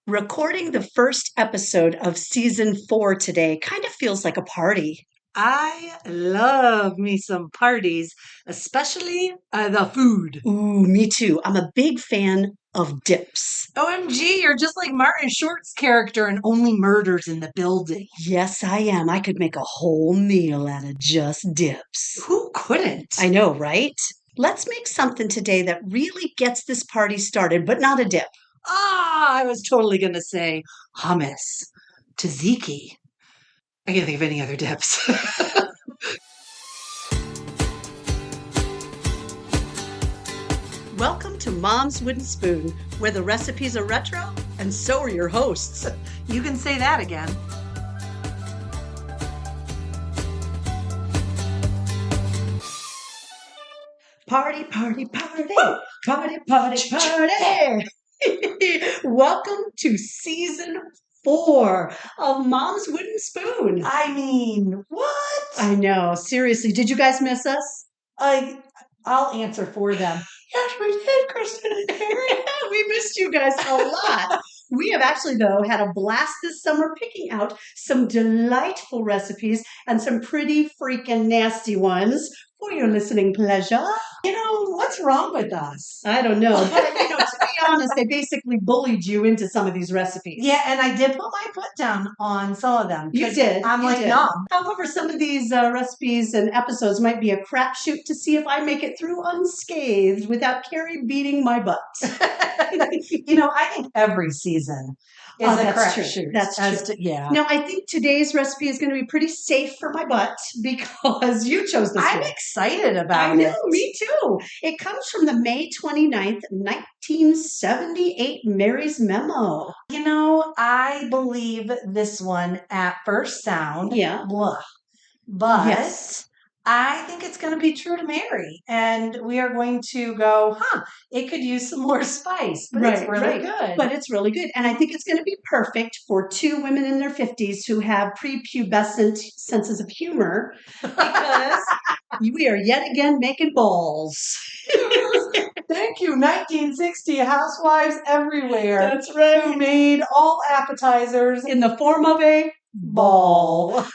Recording the first episode of season 4 today kind of feels like a party. I love me some parties, especially the food. Ooh, me too. I'm a big fan of dips. OMG, you're just like Martin Short's character in Only Murders in the Building. Yes, I am. I could make a whole meal out of just dips. Who couldn't? I know, right? Let's make something today that really gets this party started, but not a dip. I was totally going to say hummus, tzatziki. I can't think of any other dips. Welcome to Mom's Wooden Spoon, where the recipes are retro and so are your hosts. You can say that again. Party, party, party, party, party, party. Welcome to season 4 of Mom's Wooden Spoon. I mean, what? I know, seriously. Did you guys miss us? I'll answer for them. Yes, we did, Kristen and Carrie. We missed you guys a lot. We have actually, though, had a blast this summer picking out some delightful recipes and some pretty freaking nasty ones for your listening pleasure. What's wrong with us? I don't know. But, to be honest, they basically bullied you into some of these recipes. Yeah, and I did put my foot down on some of them. You did. I'm you like, did. no. However, some of these recipes and episodes might be a crapshoot to see if I make it through unscathed without Carrie beating my butt. I think every season is a crapshoot. That's true. Yeah. Now, I think today's recipe is going to be pretty safe for my butt because you chose this I'm one. excited about I know, it. me too. It comes from the May 29th, 1978 Mary's Memo. I believe this one at first sound. Yeah. Blah. But Yes. I think it's going to be true to Mary. And we are going to go, it could use some more spice. But it's really good. But it's really good. And I think it's going to be perfect for two women in their 50s who have prepubescent senses of humor because we are yet again making balls. Thank you, 1960 housewives everywhere. That's right. Who made all appetizers In the form of a ball.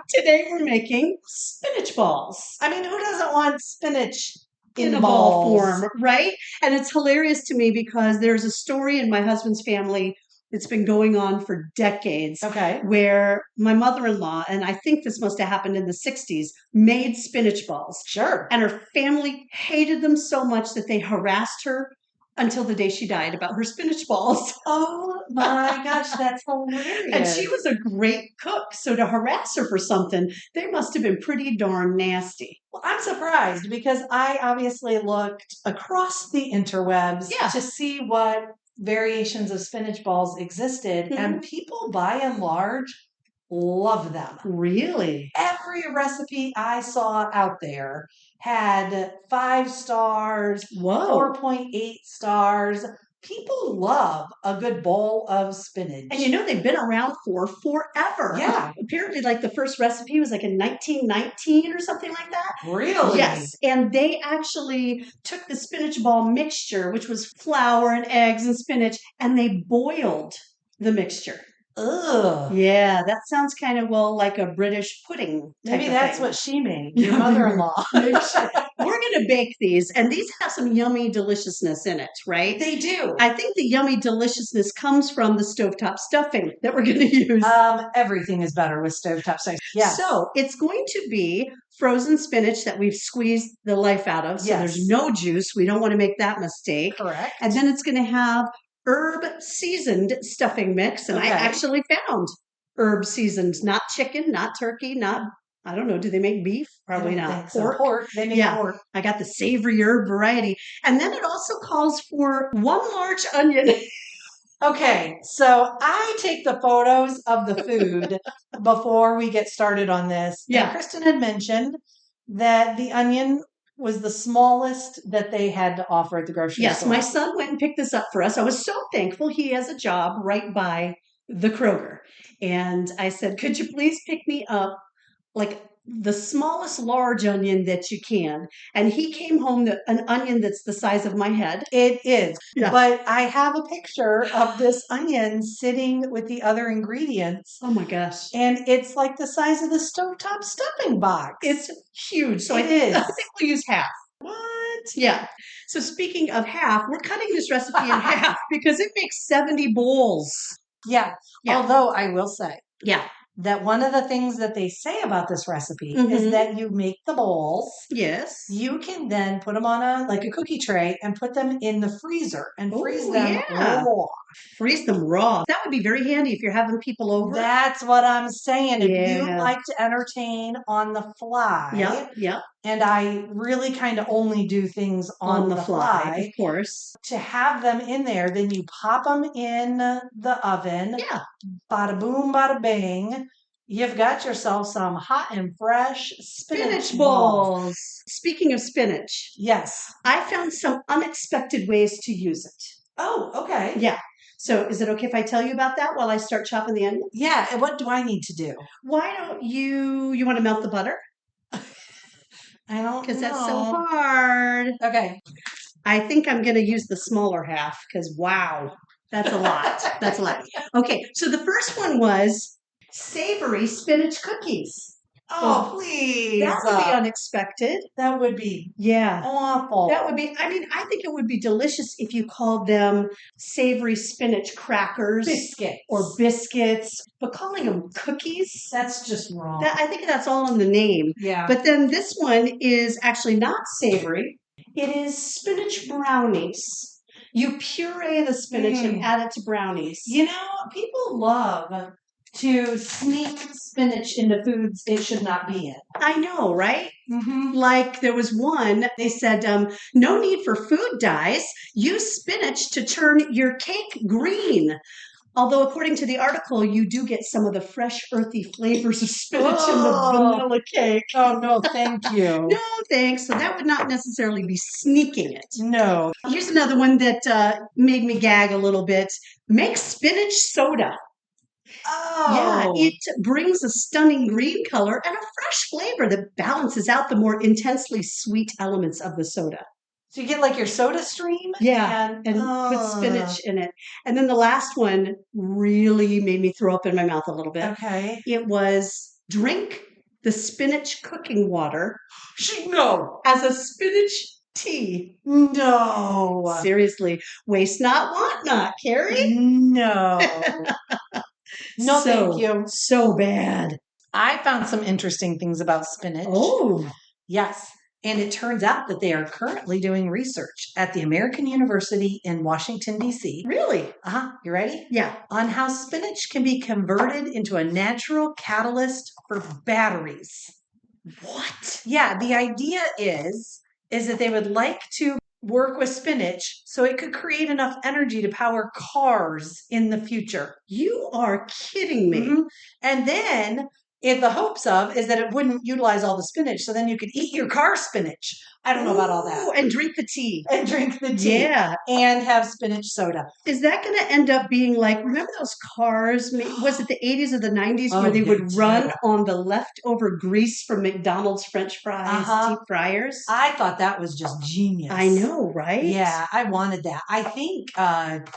Today we're making spinach balls. I mean, who doesn't want spinach in a ball form, right? And it's hilarious to me because there's a story in my husband's family that's been going on for decades. Okay. Where my mother-in-law, and I think this must have happened in the 60s, made spinach balls. Sure. And her family hated them so much that they harassed her until the day she died about her spinach balls. Oh my gosh, that's hilarious. And she was a great cook. So to harass her for something, they must have been pretty darn nasty. Well, I'm surprised because I obviously looked across the interwebs to see what variations of spinach balls existed. Mm-hmm. And people by and large love them. Really? Every recipe I saw out there had 5 stars, 4.8 stars. People love a good bowl of spinach. And they've been around for forever. Yeah. Apparently, the first recipe was in 1919 or something like that. Really? Yes. And they actually took the spinach ball mixture, which was flour and eggs and spinach, and they boiled the mixture. Ugh. Yeah, that sounds kind of, like a British pudding. Maybe that's what she made, your mother-in-law. We're going to bake these, and these have some yummy deliciousness in it, right? They do. I think the yummy deliciousness comes from the stovetop stuffing that we're going to use. Everything is better with stovetop stuffing. Yeah. So it's going to be frozen spinach that we've squeezed the life out of. So there's no juice. We don't want to make that mistake. Correct. And then it's going to have herb seasoned stuffing mix. And I actually found herb seasoned, not chicken, not turkey, I don't know. Do they make beef? Probably not. Pork. They make pork. I got the savory herb variety. And then it also calls for 1 large onion. Okay, so I take the photos of the food before we get started on this. Yeah. And Kristen had mentioned that the onion was the smallest that they had to offer at the grocery store. Yes, my son went and picked this up for us. I was so thankful. He has a job right by the Kroger. And I said, could you please pick me up like the smallest large onion that you can. And he came home with an onion that's the size of my head. It is. Yeah. But I have a picture of this onion sitting with the other ingredients. Oh my gosh. And it's like the size of the stovetop stuffing box. It's huge. So It I is. think we'll use half. What? Yeah. So speaking of half, we're cutting this recipe in half because it makes 70 bowls. Yeah. Yeah. Although I will say Yeah. that one of the things that they say about this recipe is that you make the bowls. Yes. You can then put them on a cookie tray and put them in the freezer and freeze them raw. Freeze them raw. That would be very handy if you're having people over. That's what I'm saying. Yeah. If you like to entertain on the fly. Yep. And I really kind of only do things on the fly. Of course. To have them in there, then you pop them in the oven. Yeah. Bada boom, bada bang. You've got yourself some hot and fresh spinach balls. Speaking of spinach. Yes. I found some unexpected ways to use it. Oh, okay. Yeah. So is it okay if I tell you about that while I start chopping the onions? Yeah. And what do I need to do? Why don't you want to melt the butter? I don't know. Because that's so hard. Okay. I think I'm going to use the smaller half because, wow, that's a lot. That's a lot. Okay, so the first one was savory spinach cookies. Oh, please. That would be unexpected. That would be awful. That would be, I mean, I think it would be delicious if you called them savory spinach crackers. Biscuits. But calling them cookies? That's just wrong. I think that's all in the name. Yeah. But then this one is actually not savory. It is spinach brownies. You puree the spinach and add it to brownies. You know, people love to sneak spinach into foods it should not be in. I know, right? Like there was one, they said, no need for food dyes. Use spinach to turn your cake green. Although, according to the article, you do get some of the fresh, earthy flavors of spinach in the vanilla cake. Oh, no, thank you. No, thanks. So that would not necessarily be sneaking it. No. Here's another one that made me gag a little bit. Make spinach soda. Oh. Yeah, it brings a stunning green color and a fresh flavor that balances out the more intensely sweet elements of the soda. So you get like your soda stream? Yeah, and put spinach in it. And then the last one really made me throw up in my mouth a little bit. Okay. It was drink the spinach cooking water. No. As a spinach tea. No. Seriously. Waste not, want not, Carrie. No. No, thank you. So bad. I found some interesting things about spinach. Oh. Yes. And it turns out that they are currently doing research at the American University in Washington, D.C. Really? You ready? Yeah. On how spinach can be converted into a natural catalyst for batteries. What? Yeah, the idea is that they would like to work with spinach so it could create enough energy to power cars in the future. You are kidding me. And then the hopes of is that it wouldn't utilize all the spinach, so then you could eat your car spinach. I don't know about all that. And drink the tea. Yeah. And have spinach soda. Is that going to end up being like, remember those cars, was it the 80s or the 90s where they would run on the leftover grease from McDonald's French fries, deep fryers? I thought that was just genius. I know, right? Yeah, I wanted that. I think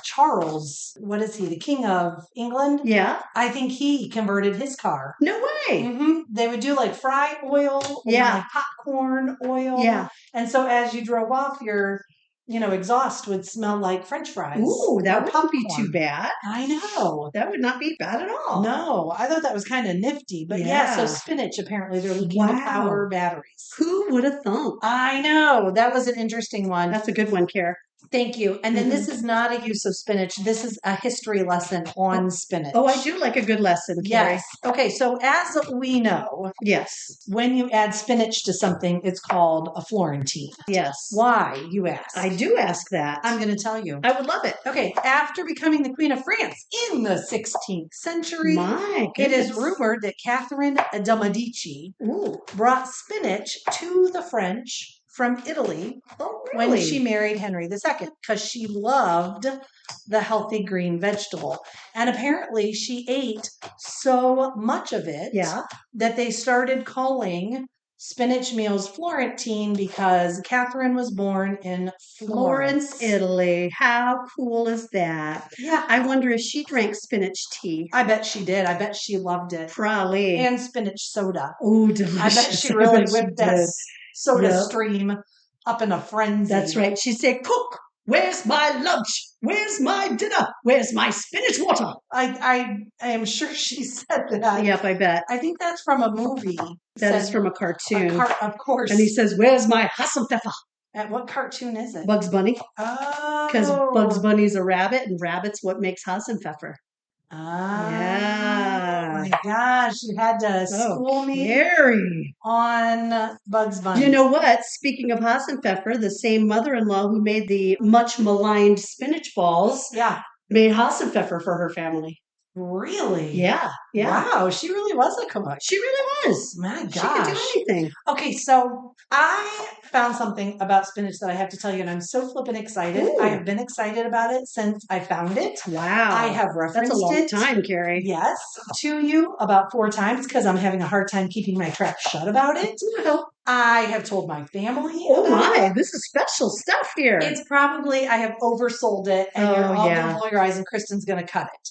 Charles, what is he, the King of England? Yeah. I think he converted his car. No way. They would do like fry oil or like popcorn oil. Yeah. And so as you drove off, your exhaust would smell like French fries. Ooh, that wouldn't be too bad. I know. That would not be bad at all. No, I thought that was kind of nifty. But yeah, so spinach, apparently they're looking to power batteries. Who would have thunk? I know. That was an interesting one. That's a good one, Care. Thank you. And then this is not a use of spinach. This is a history lesson on spinach. Oh, I do like a good lesson, Carrie. Yes. Okay, so as we know, when you add spinach to something, it's called a Florentine. Yes. Why, you ask? I do ask that. I'm going to tell you. I would love it. Okay, after becoming the Queen of France in the 16th century, it is rumored that Catherine de' Medici brought spinach to the French from Italy Oh, really? when she married Henry II because she loved the healthy green vegetable. And apparently she ate so much of it that they started calling spinach meals Florentine because Catherine was born in Florence, Italy. How cool is that? Yeah. I wonder if she drank spinach tea. I bet she did. I bet she loved it. Probably. And spinach soda. Oh, delicious. I bet she really whipped that soda stream up in a frenzy. That's right. She said, "Cook, where's my lunch? Where's my dinner? Where's my spinach water?" I am sure she said that. Yep, I bet. I think that's from a movie. That is from a cartoon. Of course. And he says, "Where's my Hasselpfeffer?" And what cartoon is it? Bugs Bunny. Oh. Because Bugs Bunny's a rabbit, and rabbit's what makes Hasselpfeffer. Yeah. Oh my gosh, you had to school me on Bugs Bunny. You know what? Speaking of Hassenpfeffer, the same mother-in-law who made the much maligned spinach balls made Hassenpfeffer for her family. Really? Yeah. Wow, she really was a cook. She really was. My gosh. She could do anything. Okay, so I found something about spinach that I have to tell you, and I'm so flippin' excited. Ooh. I have been excited about it since I found it. Wow. I have referenced it. That's a long time, Carrie. Yes, to you about 4 times because I'm having a hard time keeping my trap shut about it. I have told my family. Oh my, this is special stuff here. It's probably, I have oversold it, and you're all going to roll your eyes, and Kristen's going to cut it.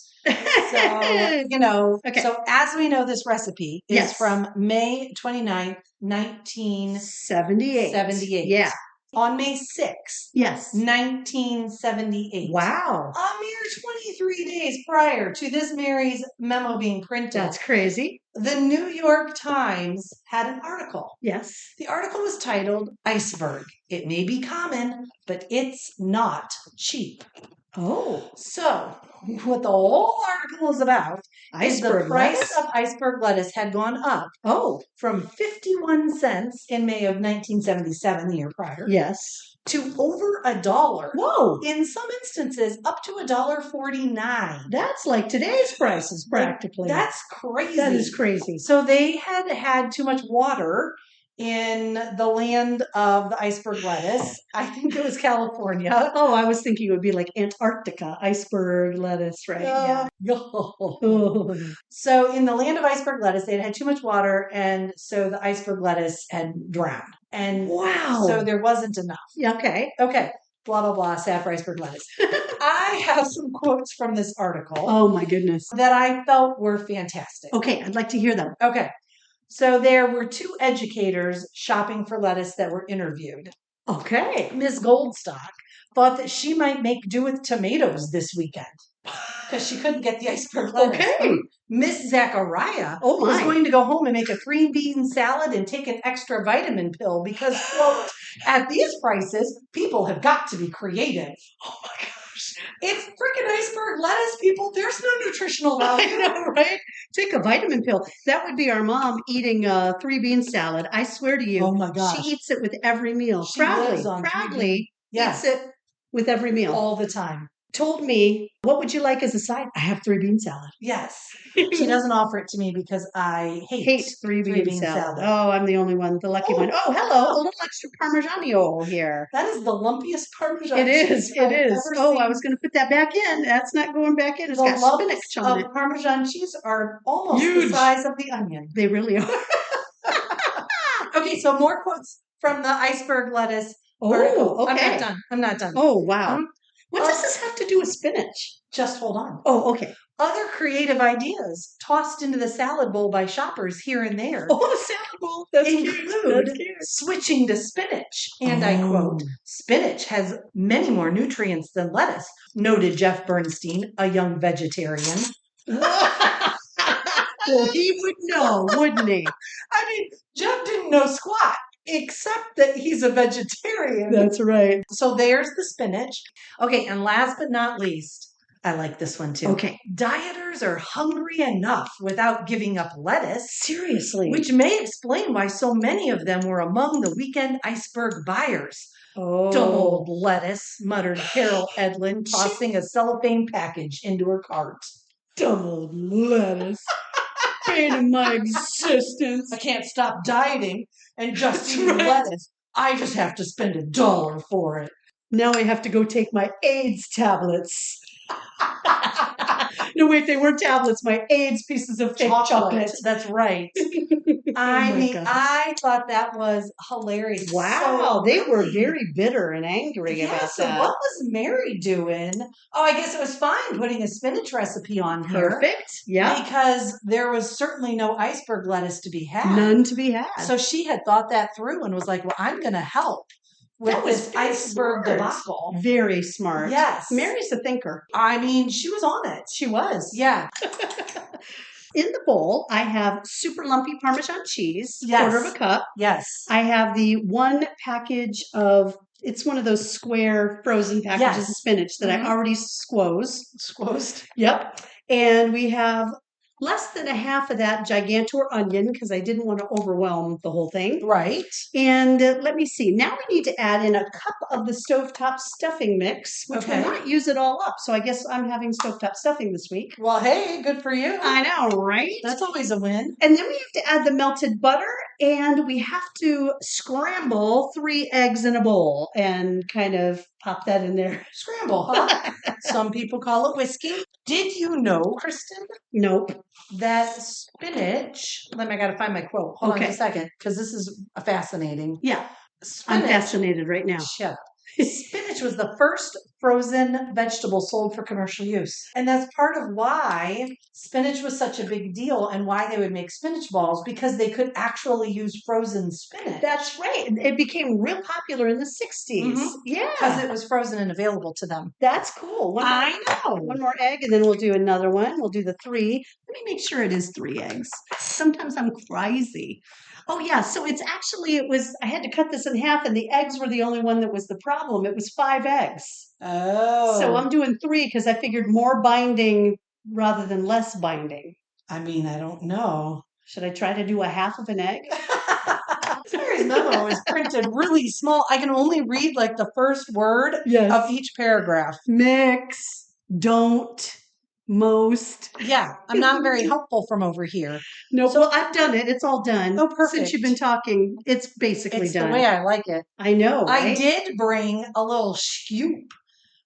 So, so as we know, this recipe is from May 29th, 1978. Yeah. On May 6th, 1978. Wow. A mere 23 days prior to this Mary's memo being printed. That's crazy. The New York Times had an article. Yes. The article was titled, "Iceberg. It may be common, but it's not cheap." Oh. So, what the whole article is about is the price of iceberg lettuce had gone up from 51 cents in May of 1977, the year prior. Yes. To over $1. Whoa. In some instances, up to $1.49. That's like today's prices, practically. That's crazy. That is crazy. So they had too much water in the land of the iceberg lettuce. I think it was California. Oh, I was thinking it would be like Antarctica, iceberg lettuce, right? So in the land of iceberg lettuce, they had too much water, and so the iceberg lettuce had drowned. And so there wasn't enough. Okay. Blah, blah, blah, sad for iceberg lettuce. I have some quotes from this article. Oh, my goodness. That I felt were fantastic. Okay, I'd like to hear them. Okay. So there were 2 educators shopping for lettuce that were interviewed. Okay. Ms. Goldstock thought that she might make do with tomatoes this weekend because she couldn't get the iceberg lettuce. Okay. Miss Zachariah was going to go home and make a 3-bean salad and take an extra vitamin pill because, quote, at these prices, people have got to be creative. Oh my gosh. It's freaking iceberg lettuce, people. There's no nutritional value. I know, right? Take a vitamin pill. That would be our mom eating a 3-bean salad. I swear to you. Oh my gosh. She eats it with every meal. She proudly eats it with every meal. All the time. Told me, what would you like as a side? I have 3-bean salad. Yes. She doesn't offer it to me because I hate 3-bean salad. Oh, I'm the only one, the lucky one. Oh, hello, a little extra Parmigiano here. That is the lumpiest Parmesan. It is. Oh, I was going to put that back in. That's not going back in. It's got spinach on it. Parmesan cheese are almost the size of the onion. They really are. Okay, so more quotes from the iceberg lettuce article. Okay. I'm not done. Oh, wow. What does this have to do with spinach? Just hold on. Oh, okay. Other creative ideas tossed into the salad bowl by shoppers here and there. Oh, the salad bowl. Include switching to spinach. And I quote, "Spinach has many more nutrients than lettuce," noted Jeff Bernstein, a young vegetarian. Well, he would know, wouldn't he? I mean, Jeff didn't know squat. Except that he's a vegetarian. That's right. So there's the spinach. Okay, and last but not least, I like this one too. Okay. Dieters are hungry enough without giving up lettuce. Seriously. Which may explain why so many of them were among the weekend iceberg buyers. Oh. Dumb old lettuce, muttered Carol Edlin, tossing a cellophane package into her cart. Dumb old lettuce. Pain in my existence. I can't stop dieting and just eating lettuce. I just have to spend $1 for it. Now I have to go take my AIDS tablets. No, wait, they weren't tablets. My AIDS pieces of fake chocolate. That's right. I thought that was hilarious. Wow, they were very bitter and angry about that. So what was Mary doing? Oh, I guess it was fine putting a spinach recipe on here. Perfect. Yeah. Because there was certainly no iceberg lettuce to be had. None to be had. So she had thought that through and was like, well, I'm going to help with this iceberg debacle. Very smart. Yes. Mary's a thinker. I mean, she was on it. She was. Yeah. In the bowl, I have super lumpy Parmesan cheese, yes. 1/4 cup. Yes. I have the one package of, it's one of those square frozen packages of spinach that I already squozed. Yep. And we have less than a half of that Gigantor onion because I didn't want to overwhelm the whole thing. Right. And let me see. Now we need to add in a cup of the stovetop stuffing mix, which will not use it all up. So I guess I'm having stovetop stuffing this week. Well, hey, good for you. I know, right? That's always a win. And then we have to add the melted butter, and we have to scramble 3 eggs in a bowl and kind of pop that in there. Scramble, huh? Some people call it whiskey. Did you know, Kristen? Nope. That spinach, I got to find my quote. Hold on a second, because this is fascinating. Yeah. Spinach, I'm fascinated right now. Shut up. Spinach was the first frozen vegetable sold for commercial use. And that's part of why spinach was such a big deal and why they would make spinach balls, because they could actually use frozen spinach. That's right. It became real popular in the 60s. Yeah. Because it was frozen and available to them. That's cool. I know. One more egg, and then we'll do another one. We'll do the 3. Let me make sure it is 3 eggs. Sometimes I'm crazy. Oh, yeah. So I had to cut this in half, and the eggs were the only one that was the problem. It was 5 eggs. Oh. So I'm doing 3 because I figured more binding rather than less binding. I mean, I don't know. Should I try to do a half of an egg? Mary's memo is printed really small. I can only read like the first word of each paragraph. Mix, don't, most. Yeah, I'm not very helpful from over here. No, so I've done it. It's all done. Oh, perfect. Since you've been talking, it's basically done. It's the way I like it. I know. Right? I did bring a little scoop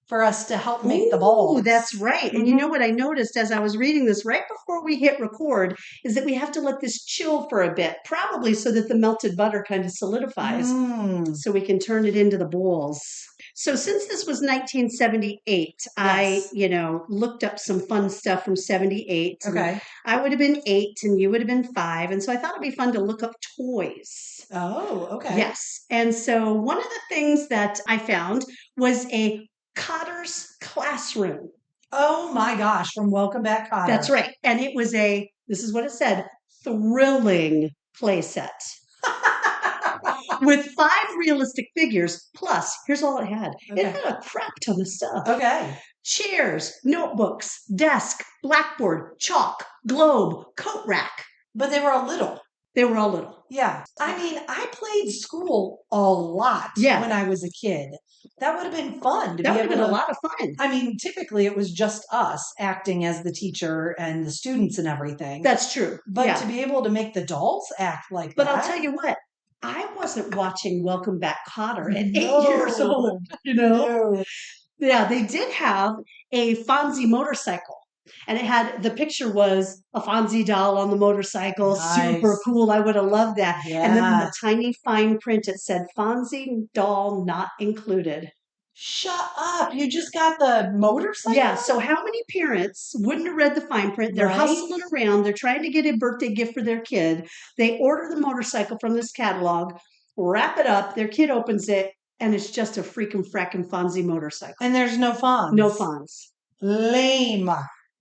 for us to help make the balls. Oh, that's right. And you know what I noticed as I was reading this right before we hit record is that we have to let this chill for a bit, probably so that the melted butter kind of solidifies so we can turn it into the balls. So since this was 1978, I, looked up some fun stuff from 78. Okay. I would have been 8 and you would have been 5. And so I thought it'd be fun to look up toys. Oh, okay. Yes. And so one of the things that I found was a Cotter's Classroom. Oh my gosh, from Welcome Back, Kotter. That's right. And it was this is what it said, thrilling playset. With 5 realistic figures, plus, here's all it had. It had a crap ton of stuff. Okay. Chairs, notebooks, desk, blackboard, chalk, globe, coat rack. But they were all little. They were all little. Yeah. I mean, I played school a lot when I was a kid. That would have been fun. That would have been a lot of fun. I mean, typically it was just us acting as the teacher and the students and everything. That's true. But to be able to make the dolls act like that. But I'll tell you what. I wasn't watching Welcome Back, Kotter at 8 years old, No. Yeah, they did have a Fonzie motorcycle. And the picture was a Fonzie doll on the motorcycle. Nice. Super cool. I would have loved that. Yeah. And then in the tiny fine print, it said Fonzie doll not included. Shut up. You just got the motorcycle? Yeah. So how many parents wouldn't have read the fine print? They're hustling around. They're trying to get a birthday gift for their kid. They order the motorcycle from this catalog, wrap it up. Their kid opens it, and it's just a freaking fracking Fonzie motorcycle. And there's no Fonz. No Fonz. Lame.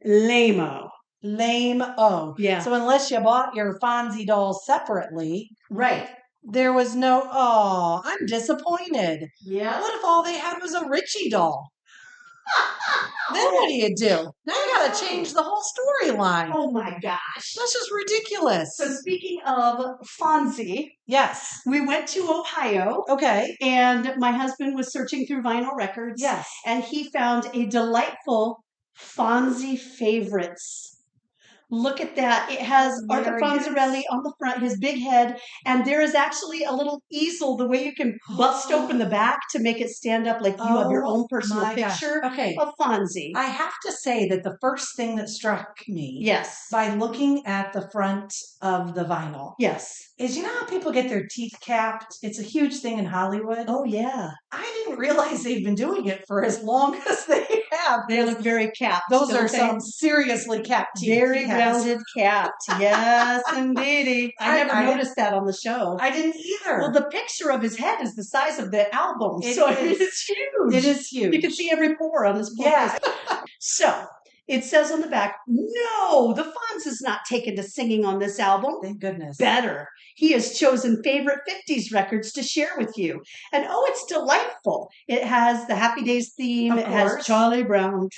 Lame-o. Lame-o. Yeah. So unless you bought your Fonzie dolls separately. Right. There was I'm disappointed. Yeah. What if all they had was a Richie doll? Then what do you do? Now you got to change the whole storyline. Oh my gosh. That's just ridiculous. So speaking of Fonzie. Yes. We went to Ohio. Okay. And my husband was searching through vinyl records. Yes. And he found a delightful Fonzie favorites Look at that. It has Arthur Very nice. Fonzarelli on the front, his big head, and there is actually a little easel, the way you can bust open the back to make it stand up like you have your own personal my gosh. picture Okay. of Fonzie. I have to say that the first thing that struck me Yes. by looking at the front of the vinyl Yes. is, you know how people get their teeth capped? It's a huge thing in Hollywood. Oh, yeah. I didn't realize they've been doing it for as long as they have. They look very capped. Those are don't they? some seriously capped teeth. Very he has. rounded, capped. Yes, indeedy. I never noticed that on the show. I didn't either. Well, the picture of his head is the size of the album. It so is. I mean, it's huge. It is huge. You can see every pore on this poor Yeah. face. So it says on the back, no, the Fonz is not taken to singing on this album. Thank goodness. Better. He has chosen favorite 50s records to share with you. And oh, it's delightful. It has the Happy Days theme. Of It course. has Charlie Brown.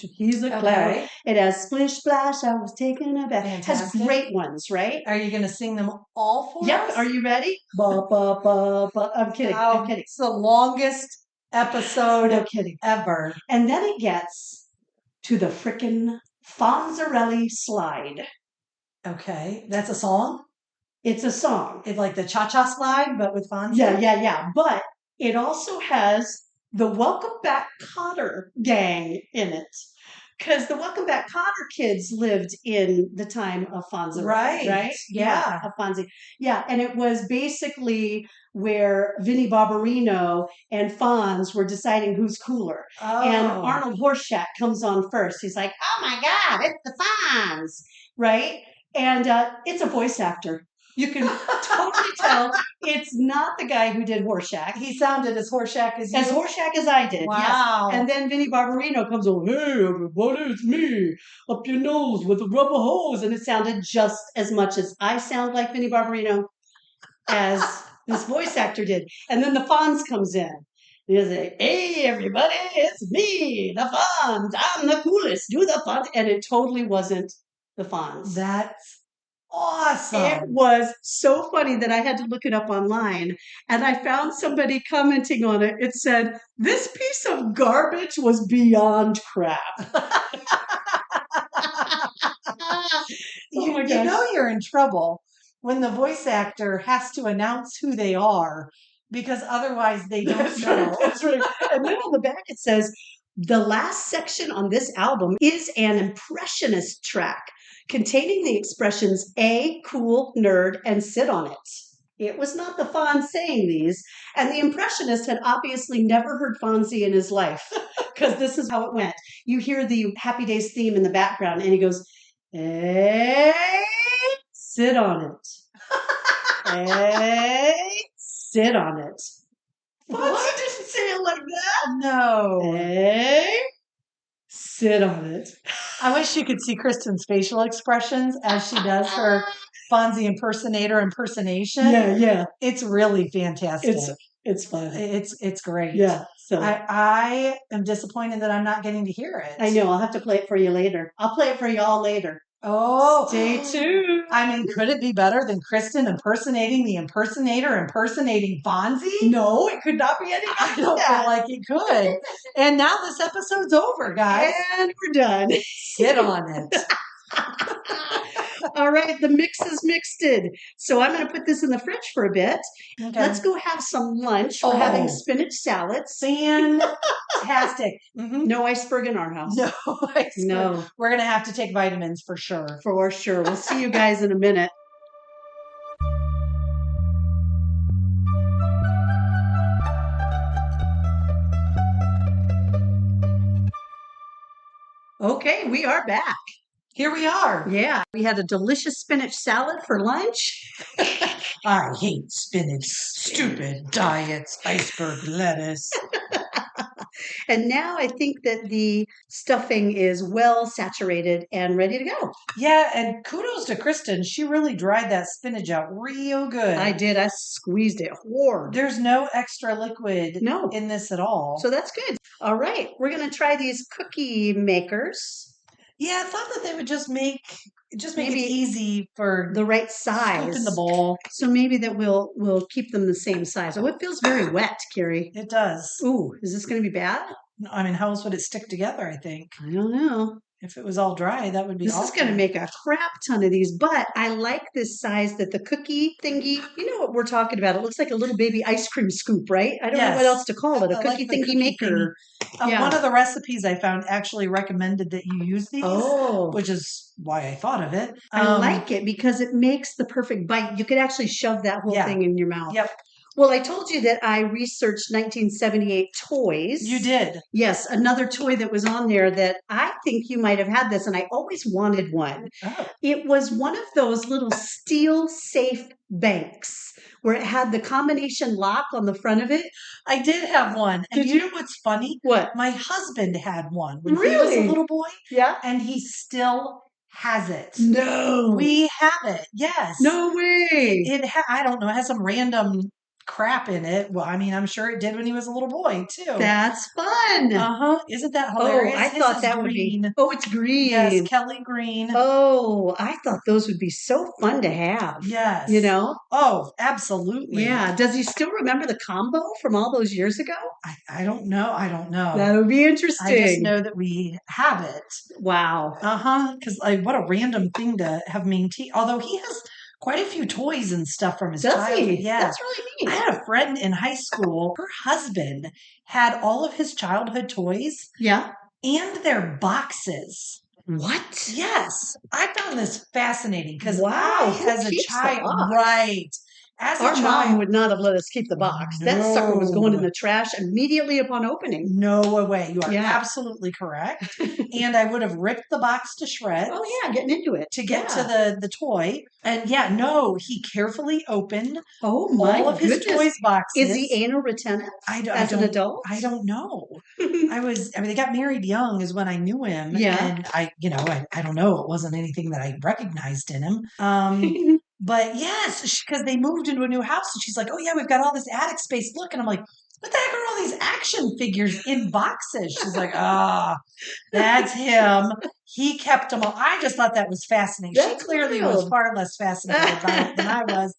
He's a clown. Okay. It has Splish Splash. I was taking a bath. It has Fantastic. great ones, right? Are you going to sing them all for Yep. us? Are you ready? Ba, ba, ba, ba. I'm kidding. I'm kidding. It's the longest episode No kidding. ever. And then it gets to the frickin' Fonzarelli slide. Okay. That's a song? It's a song. It's like the cha-cha slide, but with Fonzie? Yeah. But it also has the Welcome Back Kotter gang in it. Because the Welcome Back Kotter kids lived in the time of Fonzie. Right? Yeah. Of Fonzie. Yeah, and it was basically where Vinnie Barbarino and Fonz were deciding who's cooler. Oh. And Arnold Horshack comes on first. He's like, oh my God, it's the Fonz. Right? And it's a voice actor. You can totally tell it's not the guy who did Horshack. He sounded as Horshack as you? As Horshack as I did. Wow. Yes. And then Vinnie Barbarino comes on, hey, everybody, it's me, up your nose with a rubber hose. And it sounded just as much as I sound like Vinnie Barbarino as this voice actor did. And then the Fonz comes in. He's like, hey, everybody, it's me, the Fonz. I'm the coolest. Do the Fonz. And it totally wasn't the Fonz. That's awesome. It was so funny that I had to look it up online, and I found somebody commenting on it. It said, this piece of garbage was beyond crap. You know you're in trouble when the voice actor has to announce who they are, because otherwise they don't know. That's right. And then on the back it says, the last section on this album is an impressionist track containing the expressions A, cool, nerd, and sit on it. It was not the Fonz saying these, and the impressionist had obviously never heard Fonzie in his life, because this is how it went. You hear the Happy Days theme in the background, and he goes, hey, sit on it. Hey, sit on it. Fonzie didn't say it like that. No. Hey, sit on it. I wish you could see Kristen's facial expressions as she does her Fonzie impersonation. Yeah. It's really fantastic. It's fun. It's great. Yeah. So I am disappointed that I'm not getting to hear it. I know. I'll have to play it for you later. I'll play it for y'all later. Oh, stay tuned. I mean, could it be better than Kristen impersonating the impersonator impersonating Fonzie? No, it could not be anything. I don't feel like it could. And now this episode's over, guys. And we're done. Sit on it. All right, the mix is mixed. So I'm going to put this in the fridge for a bit. Okay. Let's go have some lunch. We're having spinach salads. Fantastic. Mm-hmm. No iceberg in our house. No iceberg. No. We're going to have to take vitamins for sure. For sure. We'll see you guys in a minute. Okay, we are back. Here we are. Yeah, we had a delicious spinach salad for lunch. I hate spinach. Stupid diets, iceberg lettuce. And now I think that the stuffing is well saturated and ready to go. Yeah, and kudos to Kristen. She really dried that spinach out real good. I did. I squeezed it hard. There's no extra liquid in this at all. So that's good. All right. We're going to try these cookie makers. Yeah, I thought that they would just make it easy for the right size in the bowl. So maybe that we'll keep them the same size. Oh, it feels very wet, Carrie. It does. Ooh, is this going to be bad? I mean, how else would it stick together? I think. I don't know. If it was all dry, that would be This is going to make a crap ton of these, but I like this size that the cookie thingy, you know what we're talking about. It looks like a little baby ice cream scoop, right? I don't know what else to call it. A cookie like thingy maker. One of the recipes I found actually recommended that you use these, which is why I thought of it. I like it because it makes the perfect bite. You could actually shove that whole thing in your mouth. Yep. Well, I told you that I researched 1978 toys. You did? Yes, another toy that was on there that I think you might have had this, and I always wanted one. Oh. It was one of those little steel safe banks where it had the combination lock on the front of it. I did have one. And you know what's funny? What? My husband had one when Really? he was a little boy. Yeah. And he still has it. No. We have it. Yes. No way. I don't know. It has some random crap in it. Well, I mean, I'm sure it did when he was a little boy too. That's fun. Isn't that hilarious? Oh, I thought that would be. Oh, it's green. Yes, Kelly green. Oh, I thought those would be so fun to have. Yes. You know? Oh, absolutely. Yeah. Does he still remember the combo from all those years ago? I don't know. That would be interesting. I just know that we have it. Wow. Because what a random thing to have maintained. Although he has quite a few toys and stuff from his childhood. Yeah. That's really neat. I had a friend in high school. Her husband had all of his childhood toys. Yeah. And their boxes. What? Yes. I found this fascinating because as a child, right. Our mom would not have let us keep the box. No. That sucker was going in the trash immediately upon opening. No way. You are absolutely correct. And I would have ripped the box to shreds. Oh, yeah, getting into it. To get to the toy. And he carefully opened all of his toys boxes. Is he anal retentive as an adult? I don't know. They got married young is when I knew him. Yeah. And I don't know. It wasn't anything that I recognized in him. But yes, because they moved into a new house and she's like, oh yeah, we've got all this attic space. Look. And I'm like, what the heck are all these action figures in boxes? She's like, that's him. He kept them all. I just thought that was fascinating. She clearly was far less fascinated by it than I was.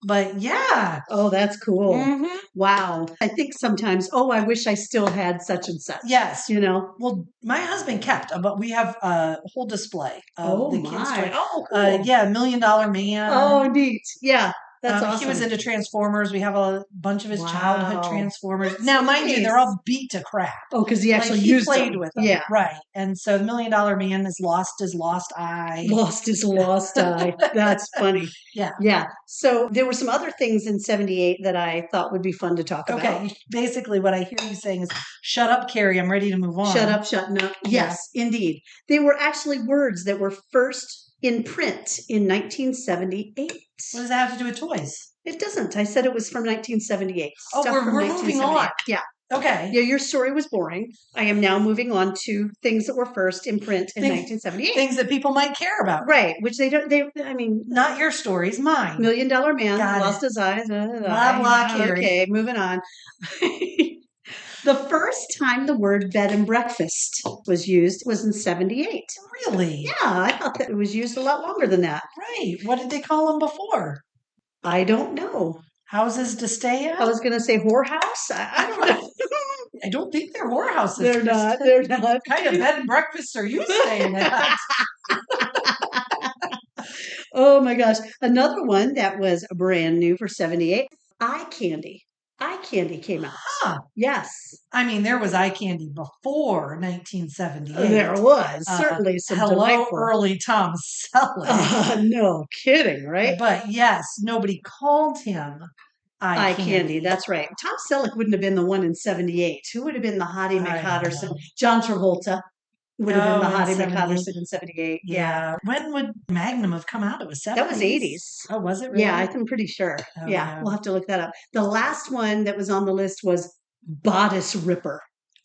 But yeah. Oh, that's cool. Mm-hmm. Wow. I think sometimes, I wish I still had such and such. Yes. Well, my husband kept, but we have a whole display of the kids' toys. Oh, cool. $1 Million Man. Oh, neat. Yeah. That's awesome. He was into Transformers. We have a bunch of his childhood Transformers. That's now, mind you, they're all beat to crap. Oh, because he actually played with them. Yeah. Right. And so the $1 Million Man has lost his lost eye. Lost his lost eye. That's funny. Yeah. Yeah. So there were some other things in 78 that I thought would be fun to talk about. Okay. Basically, what I hear you saying is, shut up, Carrie. I'm ready to move on. Shut up, shutting up. Yes, indeed. They were actually words that were first in print in 1978. What does that have to do with toys? It doesn't. I said it was from 1978. Oh, we're moving on. Yeah. Okay. Yeah, your story was boring. I am now moving on to things that were first in print in 1978. Things that people might care about. Right, which they don't, not your stories, mine. $1 Million Man, lost his eyes. Blah, blah, Carrie. Okay, moving on. The first time the word bed and breakfast was used was in 78. Really? Yeah, I thought that it was used a lot longer than that. Right. What did they call them before? I don't know. Houses to stay at? I was going to say whorehouse. I don't know. I don't think they're whorehouses. They're not. They're not. What kind of bed and breakfast are you staying at? Oh my gosh. Another one that was brand new for 78. Eye candy. Eye candy came out. Huh. Yes. I mean, there was eye candy before 1978. There was. Certainly some delightful. Early Tom Selleck. No kidding, right? But yes, nobody called him eye candy. That's right. Tom Selleck wouldn't have been the one in 78. Who would have been the Hottie McHotterson? John Travolta would have been the Hottie McHotterson in 78. Yeah. When would Magnum have come out? It was 70s. That was 80s. Oh, was it really? Yeah, I'm pretty sure. Oh, yeah, we'll have to look that up. The last one that was on the list was bodice ripper.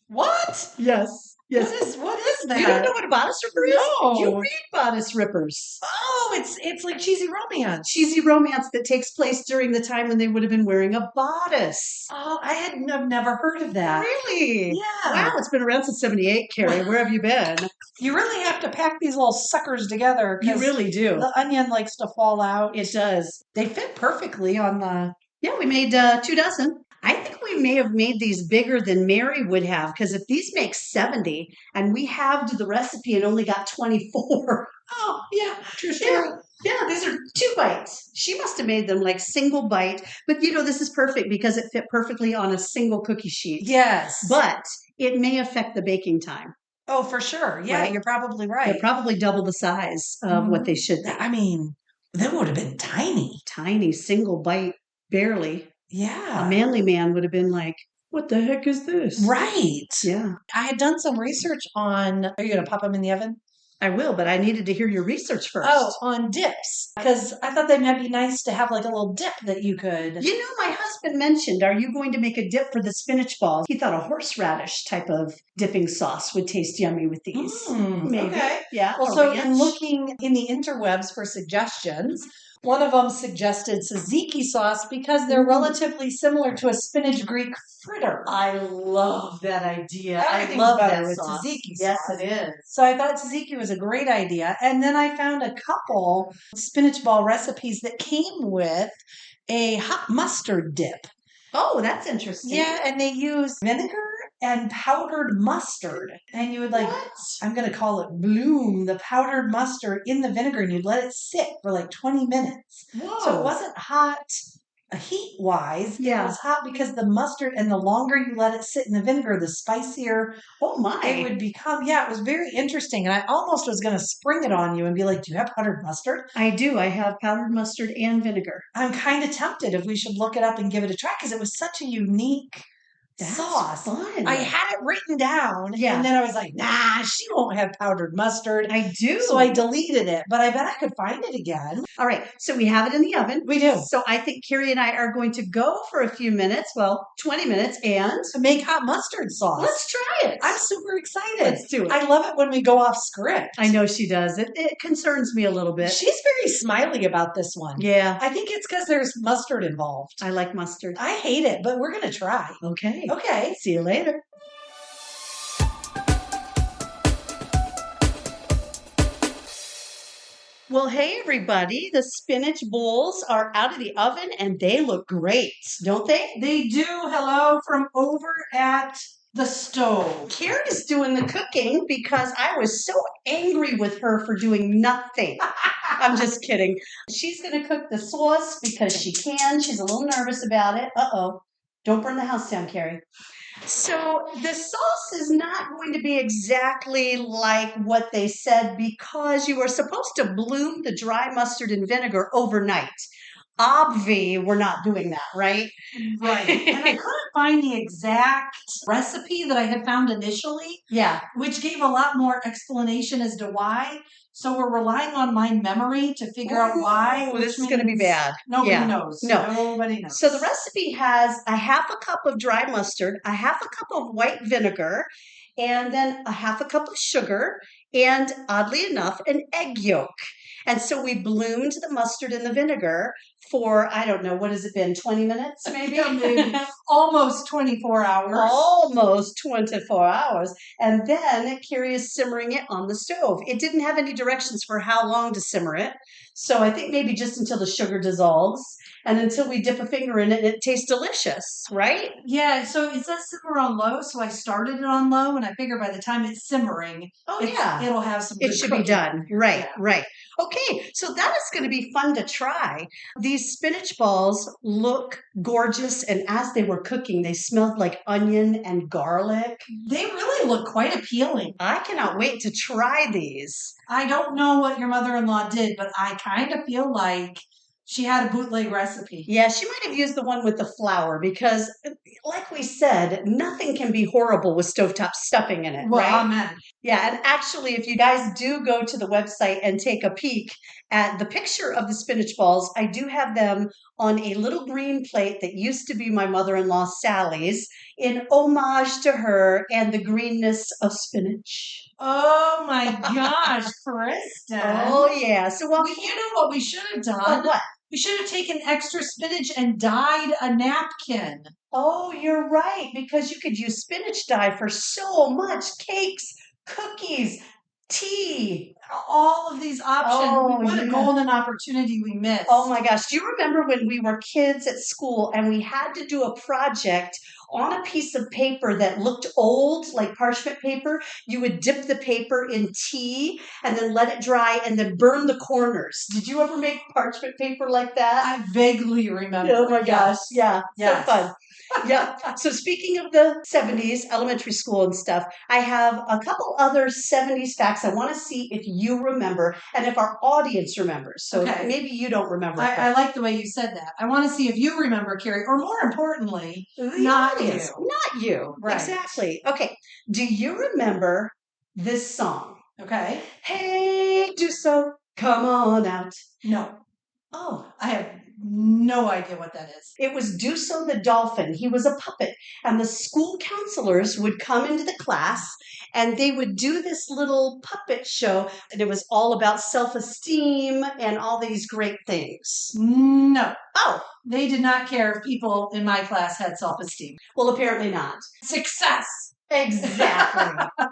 What? Yes. Yes. What is that? You don't know what a bodice ripper is? No. You read bodice rippers. Oh, it's like cheesy romance. Cheesy romance that takes place during the time when they would have been wearing a bodice. Oh, I've never heard of that. Really? Yeah. Wow, it's been around since 78, Carrie. Where have you been? You really have to pack these little suckers together. You really do. The onion likes to fall out. It does. They fit perfectly on the... Yeah, we made 2 dozen. I think we we may have made these bigger than Mary would have, because if these make 70 and we halved the recipe and only got 24. Oh, yeah, true story. Yeah, these are 2 bites. She must have made them like single bite. But this is perfect because it fit perfectly on a single cookie sheet. Yes. But it may affect the baking time. Oh, for sure. Yeah, Right? you're probably right. They're probably double the size of what they should be. I mean, they would have been tiny. Tiny, single bite, barely. Yeah. A manly man would have been like, what the heck is this? Right. Yeah. I had done some research on, are you going to pop them in the oven? I will, but I needed to hear your research first. Oh, on dips. Because I thought they might be nice to have like a little dip that you could. My husband mentioned, are you going to make a dip for the spinach balls? He thought a horseradish type of dipping sauce would taste yummy with these. Maybe. Okay. Yeah. Well, so in looking in the interwebs for suggestions, one of them suggested tzatziki sauce because they're relatively similar to a spinach Greek fritter. I love that idea. Everything's I love better that with sauce. tzatziki Yes, sauce. it is. So I thought tzatziki was a great idea. And then I found a couple spinach ball recipes that came with a hot mustard dip. Oh, that's interesting. Yeah, and they use vinegar and powdered mustard. And you would I'm going to call it bloom the powdered mustard in the vinegar, and you'd let it sit for like 20 minutes. Whoa. So it wasn't hot heat wise. Yeah. It was hot because the mustard, and the longer you let it sit in the vinegar, the spicier it would become. Yeah, it was very interesting. And I almost was going to spring it on you and be like, do you have powdered mustard? I do. I have powdered mustard and vinegar. I'm kind of tempted if we should look it up and give it a try because it was such a unique sauce. Fun. I had it written down, and then I was like, nah, she won't have powdered mustard. I do. So I deleted it, but I bet I could find it again. All right, so we have it in the oven. We do. So I think Carrie and I are going to go for a few minutes, 20 minutes, and make hot mustard sauce. Let's try it. I'm super excited. Let's do it. I love it when we go off script. I know she does. It concerns me a little bit. She's very smiley about this one. Yeah. I think it's because there's mustard involved. I like mustard. I hate it, but we're going to try. Okay. Okay. See you later. Well, hey, everybody. The spinach bowls are out of the oven and they look great, don't they? They do. Hello from over at the stove. Carrie's doing the cooking because I was so angry with her for doing nothing. I'm just kidding. She's going to cook the sauce because she can. She's a little nervous about it. Uh-oh. Don't burn the house down, Carrie. So the sauce is not going to be exactly like what they said because you were supposed to bloom the dry mustard in vinegar overnight. Obvi, we're not doing that, right? Right. And I couldn't find the exact recipe that I had found initially. Yeah. Which gave a lot more explanation as to why. So we're relying on my memory to figure out why. This is going to be bad. Nobody knows. No. Nobody knows. So the recipe has a half a cup of dry mustard, a half a cup of white vinegar, and then a half a cup of sugar, and oddly enough, an egg yolk. And so we bloomed the mustard in the vinegar for, I don't know, what has it been, 20 minutes maybe? Yeah, maybe. Almost 24 hours. Almost 24 hours. And then Carrie is simmering it on the stove. It didn't have any directions for how long to simmer it. So I think maybe just until the sugar dissolves and until we dip a finger in it and it tastes delicious, right? Yeah, so it says simmer on low, so I started it on low, and I figure by the time it's simmering, it'll have some It should be done. Right, right. Okay, so that is going to be fun to try. These spinach balls look gorgeous, and as they were cooking, they smelled like onion and garlic. They really look quite appealing. I cannot wait to try these. I don't know what your mother-in-law did, but I kind of feel like she had a bootleg recipe. Yeah, she might have used the one with the flour because, like we said, nothing can be horrible with stovetop stuffing in it, well, right? Amen. Yeah, and actually, if you guys do go to the website and take a peek at the picture of the spinach balls, I do have them on a little green plate that used to be my mother-in-law Sally's in homage to her and the greenness of spinach. Oh my gosh, Kristen. Oh yeah. So you know what we should have done? What? We should have taken extra spinach and dyed a napkin. Oh, you're right, because you could use spinach dye for so much. Cakes, cookies, tea. all of these options. Oh, What a yeah. golden opportunity we missed. Oh my gosh. Do you remember when we were kids at school and we had to do a project on a piece of paper that looked old, like parchment paper? You would dip the paper in tea and then let it dry and then burn the corners. Did you ever make parchment paper like that? I vaguely remember. Oh my gosh. Yeah. Yes. So fun. Yeah. So speaking of the 70s, elementary school and stuff, I have a couple other 70s facts I want to see if you remember and if our audience remembers. So Okay. maybe you don't remember. I like the way you said that. I want to see if you remember, Carrie, or more importantly, not you. Not you. Right. Exactly. Okay. Do you remember this song? Okay. Hey, do so. Come on out. No. Oh, I have no idea what that is. it was Duso the dolphin. He was a puppet, and the school counselors would come into the class and they would do this little puppet show, and it was all about self-esteem and all these great things. No. Oh, They did not care if people in my class had self-esteem. well, apparently not. Success. Exactly.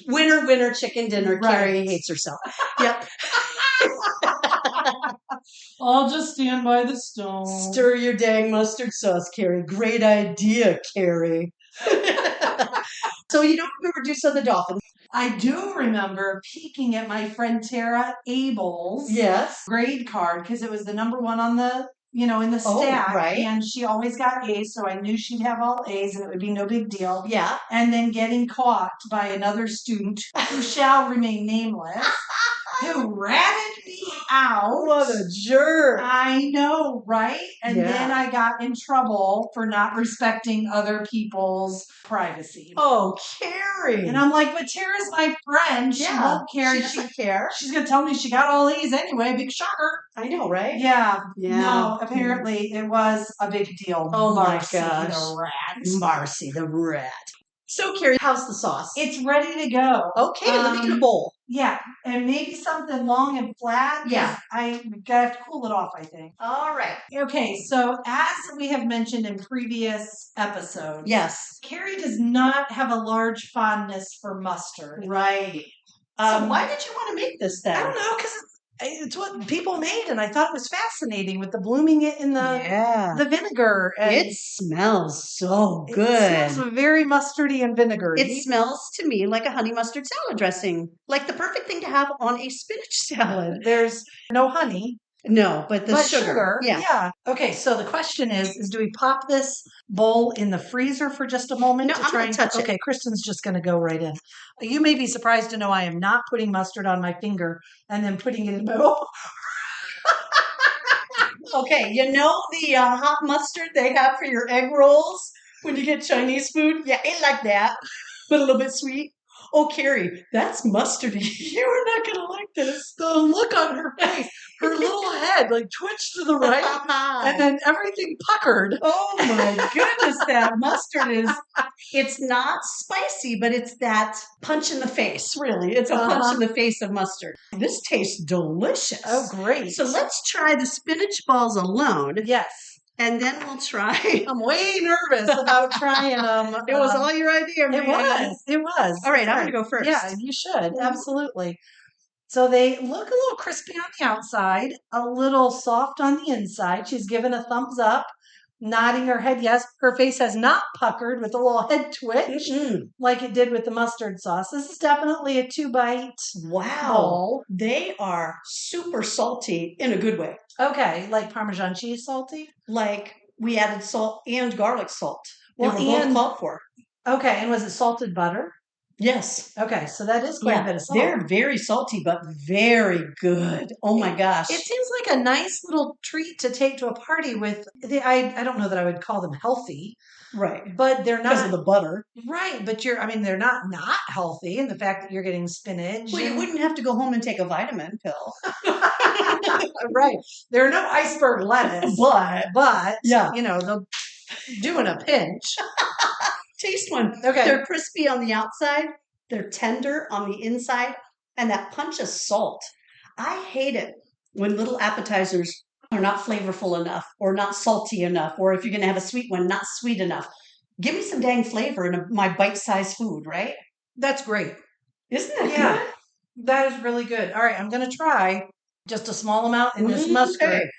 Winner, winner, chicken dinner. Right. Carrie hates herself. Yep. I'll just stand by the stone. Stir your dang mustard sauce, Carrie. Great idea, Carrie. So you don't remember Duso the dolphin? I do remember peeking at my friend Tara Abel's grade card because it was the number one on the, in the stack. Right. And she always got A's, so I knew she'd have all A's and it would be no big deal. Yeah. And then getting caught by another student who shall remain nameless, who ratted me out. What a jerk. I know, right? And then I got in trouble for not respecting other people's privacy. Oh, Carrie. And I'm like, but Tara's my friend. She won't care. She doesn't care. She's going to tell me she got all A's anyway. Big shocker. I know, right? Yeah. Yeah. No, apparently it was a big deal. Oh my Marcy gosh. the rat. Marcy the rat. So, Carrie, how's the sauce? It's ready to go. Okay, let me get a bowl. Yeah, and maybe something long and flat. Yeah. I gotta have to cool it off, I think. All right. Okay, so as we have mentioned in previous episodes, Yes. Carrie does not have a large fondness for mustard. Right. So why did you want to make this then? I don't know, because it's what people made, and I thought it was fascinating with the blooming it in the vinegar. And it smells so good. It smells very mustardy and vinegary. It smells to me like a honey mustard salad dressing, like the perfect thing to have on a spinach salad. There's no honey. No, but sugar. Yeah. Okay, so the question is do we pop this bowl in the freezer for just a moment? No, I'm going to touch it. Okay, Kristen's just going to go right in. You may be surprised to know I am not putting mustard on my finger and then putting it in my bowl. Okay, you know the hot mustard they have for your egg rolls when you get Chinese food? Yeah, ain't like that, but a little bit sweet. Oh, Carrie, that's mustardy. You are not going to like this. The look on her face, her little head like twitched to the right, and then everything puckered. Oh my goodness, that mustard it's not spicy, but it's that punch in the face, really. It's a punch in the face of mustard. This tastes delicious. Oh, great. So let's try the spinach balls alone. Yes. And then we'll try. I'm way nervous about trying them. It was all your idea, man. It was. All right, I'm going to go first. Yeah, you should. Absolutely. So they look a little crispy on the outside, a little soft on the inside. She's given a thumbs up, nodding her head yes. Her face has not puckered with a little head twitch like it did with the mustard sauce. This is definitely a 2-bite. Wow. Bowl. They are super salty in a good way. Okay, like Parmesan cheese salty? Like we added salt and garlic salt. They were both called for. Okay, and was it salted butter? Yes. Okay, so that is quite a bit of salt. They're very salty, but very good. Oh my gosh. It seems like a nice little treat to take to a party with. I don't know that I would call them healthy. Right. But they're not. Because of the butter. Right, but they're not healthy in the fact that you're getting spinach. Well, you wouldn't have to go home and take a vitamin pill. Right. They're no iceberg lettuce. But yeah. They'll do in a pinch. Taste one. Okay. They're crispy on the outside. They're tender on the inside. And that punch of salt. I hate it when little appetizers are not flavorful enough or not salty enough. Or if you're going to have a sweet one, not sweet enough. Give me some dang flavor in my bite-sized food, right? That's great. Isn't that good? That is really good. All right, I'm going to try just a small amount in this mustard. Okay.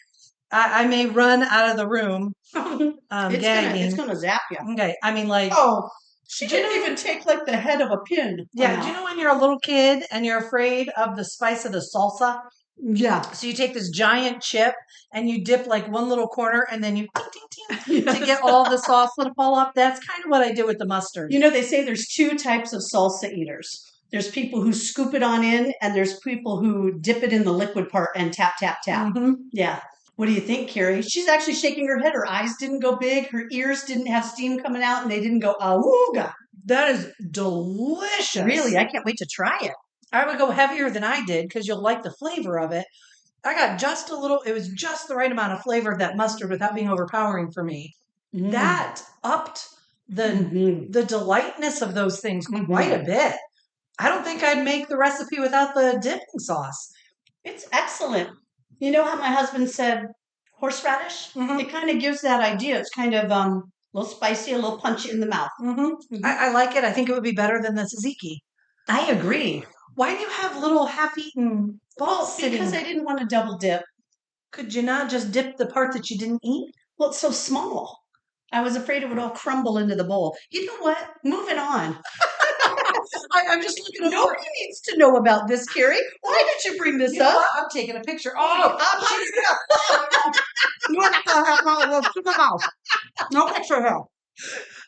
I may run out of the room. It's gonna zap you. Okay, I mean, like, oh, she didn't even take like the head of a pin. Yeah, do you know when you're a little kid and you're afraid of the spice of the salsa? Yeah. So you take this giant chip and you dip like one little corner and then you to get all the sauce to fall off. That's kind of what I did with the mustard. You know, they say there's two types of salsa eaters. There's people who scoop it on in, and there's people who dip it in the liquid part and tap, tap, tap. Mm-hmm. Yeah. What do you think, Carrie? She's actually shaking her head. Her eyes didn't go big. Her ears didn't have steam coming out, and they didn't go awooga. That is delicious. Really, I can't wait to try it. I would go heavier than I did because you'll like the flavor of it. I got just a little, it was just the right amount of flavor of that mustard without being overpowering for me. That upped the delightness of those things quite a bit. I don't think I'd make the recipe without the dipping sauce. It's excellent. You know how my husband said horseradish? It kind of gives that idea. It's kind of a little spicy, a little punchy in the mouth. I like it. I think it would be better than the tzatziki. I agree. Why do you have little half-eaten balls sitting? Because I didn't want to double dip. Could you not just dip the part that you didn't eat? Well, it's so small. I was afraid it would all crumble into the bowl. You know what? Moving on. I'm just looking over. Nobody needs to know about this, Carrie. Why did you bring this up? I'm taking a picture. No picture here.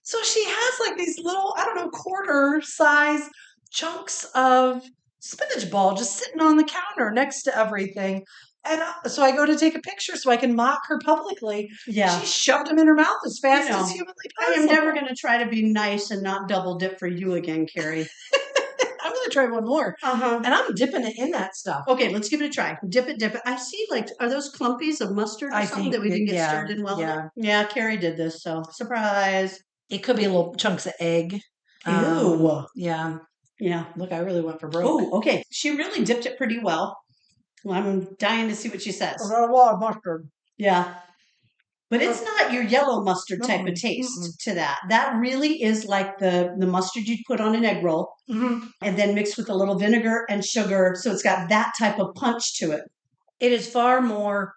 So she has like these little, I don't know, quarter size chunks of spinach ball just sitting on the counter next to everything. And so I go to take a picture so I can mock her publicly. Yeah. She shoved them in her mouth as fast as humanly possible. I am never going to try to be nice and not double dip for you again, Carrie. I'm going to try one more. And I'm dipping it in that stuff. Okay, let's give it a try. Dip it. I see, like, are those clumpies of mustard or something that we didn't get stirred in well? Yeah, Carrie did this, so surprise. It could be little chunks of egg. Ew. Yeah. Look, I really went for broke. Oh, okay. She really dipped it pretty well. Well, I'm dying to see what she says. A lot of mustard. Yeah. But it's not your yellow mustard type of taste to that. That really is like the mustard you'd put on an egg roll and then mixed with a little vinegar and sugar. So it's got that type of punch to it. It is far more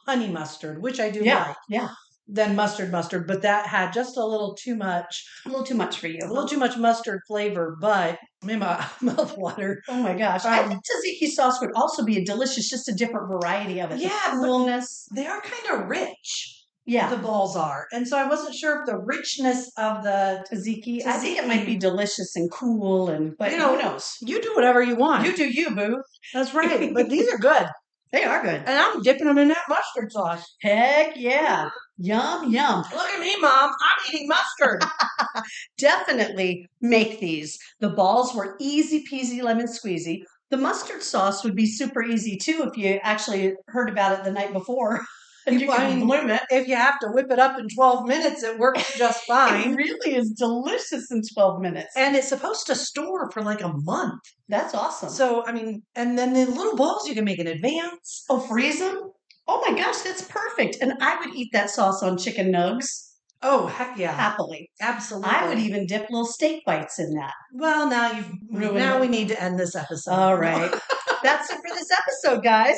honey mustard, which I do like. Yeah. Than mustard, but that had just a little too much. A little too much for you. A little too much mustard flavor, but made my mouth water. Oh my gosh. I think tzatziki sauce would also be a delicious, just a different variety of it. Yeah. The coolness. They are kind of rich. Yeah. The balls are. And so I wasn't sure if the richness of the tzatziki. I think it might be delicious and cool, but who knows? You do whatever you want. You do you, boo. That's right. But these are good. They are good. And I'm dipping them in that mustard sauce. Heck yeah. Yum, yum. Look at me, Mom. I'm eating mustard. Definitely make these. The balls were easy peasy lemon squeezy. The mustard sauce would be super easy too if you actually heard about it the night before. And you can bloom it. If you have to whip it up in 12 minutes, it works just fine. It really is delicious in 12 minutes. And it's supposed to store for like a month. That's awesome. So, I mean, and then the little balls you can make in advance. Oh, freeze them? Oh my gosh, that's perfect. And I would eat that sauce on chicken nugs. Oh, heck yeah. Happily. Absolutely. I would even dip little steak bites in that. Well, now you've ruined it. We need to end this episode. All right. That's it for this episode, guys.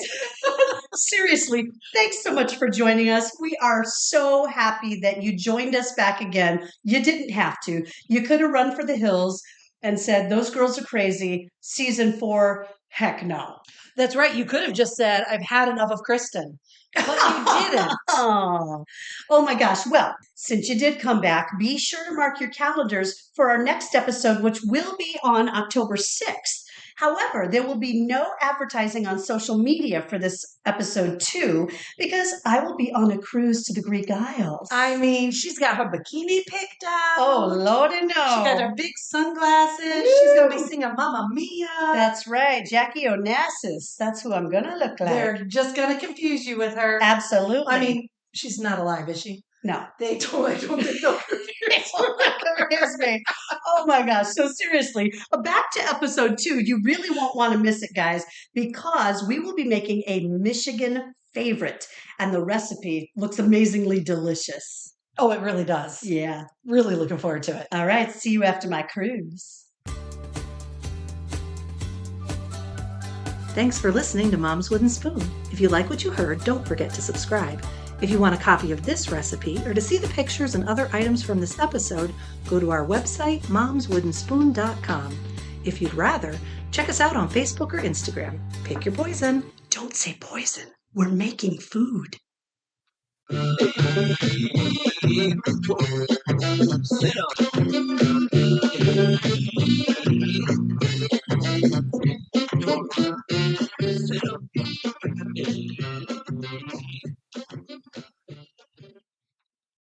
Seriously, thanks so much for joining us. We are so happy that you joined us back again. You didn't have to. You could have run for the hills and said, those girls are crazy. Season 4, heck no. That's right. You could have just said, I've had enough of Kristen. But you didn't. Oh my gosh. Well, since you did come back, be sure to mark your calendars for our next episode, which will be on October 6th. However, there will be no advertising on social media for this episode 2 because I will be on a cruise to the Greek Isles. I mean, she's got her bikini picked out. Oh, Lordy no. She got her big sunglasses. Woo. She's going to be singing Mamma Mia. That's right. Jackie Onassis. That's who I'm going to look like. They're just going to confuse you with her. Absolutely. I mean, she's not alive, is she? No. I don't think they'll confuse me. Oh my gosh. So seriously, back to episode 2. You really won't want to miss it, guys, because we will be making a Michigan favorite and the recipe looks amazingly delicious. Oh, it really does. Yeah. Really looking forward to it. All right. See you after my cruise. Thanks for listening to Mom's Wooden Spoon. If you like what you heard, don't forget to subscribe. If you want a copy of this recipe or to see the pictures and other items from this episode, go to our website, momswoodenspoon.com. If you'd rather, check us out on Facebook or Instagram. Pick your poison. Don't say poison. We're making food.